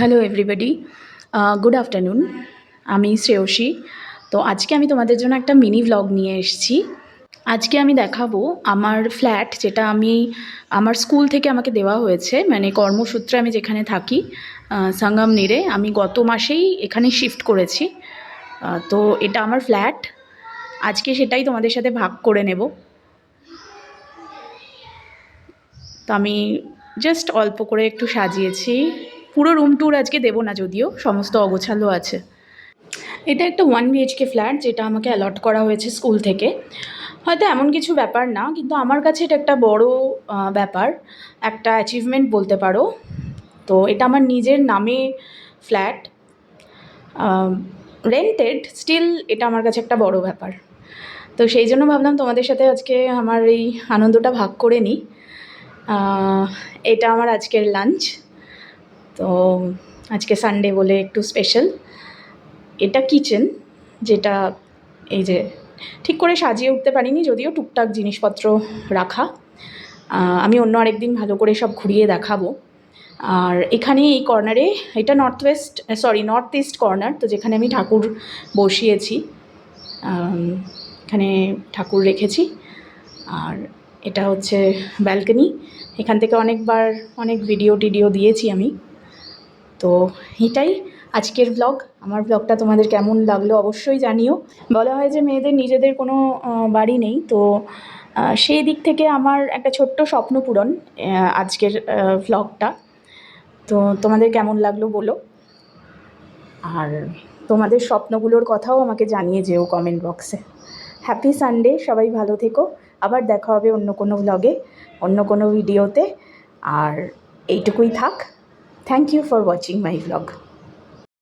Hello everybody, good afternoon. আমি শ্রেয়সী। তো আজকে আমি তোমাদের জন্য একটা মিনি ভ্লগ নিয়ে এসেছি। আজকে আমি দেখাবো আমার ফ্ল্যাট, যেটা আমার স্কুল থেকে আমাকে দেওয়া হয়েছে, মানে কর্মসূত্রে আমি যেখানে থাকি সাঙ্গামনিরে। আমি গত মাসেই এখানে শিফট করেছি। তো এটা আমার ফ্ল্যাট। আজকে সেটাই তোমাদের সাথে ভাগ করে নেব। তো আমি জাস্ট অল্প করে একটু সাজিয়েছি। পুরো রুম ট্যুর আজকে দেবো না, যদিও সমস্ত অগোছালো আছে। এটা একটা 1 BHK ফ্ল্যাট, যেটা আমাকে অ্যালট করা হয়েছে স্কুল থেকে। হয়তো এমন কিছু ব্যাপার না, কিন্তু আমার কাছে এটা একটা বড় ব্যাপার, একটা অ্যাচিভমেন্ট বলতে পারো। তো এটা আমার নিজের নামে ফ্ল্যাট, রেন্টেড, স্টিল এটা আমার কাছে একটা বড় ব্যাপার। তো সেই জন্য ভাবলাম তোমাদের সাথে আজকে আমার এই আনন্দটা ভাগ করে নিই। এটা আমার আজকের লাঞ্চ। তো আজকে সানডে বলে একটু স্পেশাল। এটা কিচেন, যেটা এই যে ঠিক করে সাজিয়ে উঠতে পারিনি, যদিও টুকটাক জিনিসপত্র রাখা। আমি অন্য আরেকদিন ভালো করে সব ঘুরিয়ে দেখাবো। আর এখানে এই কর্নারে, এটা নর্থ ইস্ট কর্নার, তো যেখানে আমি ঠাকুর বসিয়েছি, এখানে ঠাকুর রেখেছি। আর এটা হচ্ছে ব্যালকনি। এখান থেকে অনেকবার অনেক ভিডিও টিডিও দিয়েছি আমি। তো এটাই আজকের ব্লগ। আমার ব্লগটা তোমাদের কেমন লাগলো অবশ্যই জানিও। বলা হয় যে মেয়েদের নিজেদের কোনো বাড়ি নেই, তো সেই দিক থেকে আমার একটা ছোট্ট স্বপ্ন পূরণ আজকের ব্লগটা। তো তোমাদের কেমন লাগলো বলো, আর তোমাদের স্বপ্নগুলোর কথাও আমাকে জানিয়ে যেও কমেন্ট বক্সে। হ্যাপি সানডে, সবাই ভালো থেকো। আবার দেখা হবে অন্য কোনো ব্লগে, অন্য কোনো ভিডিওতে। আর এইটুকুই থাক। Thank you for watching my blog.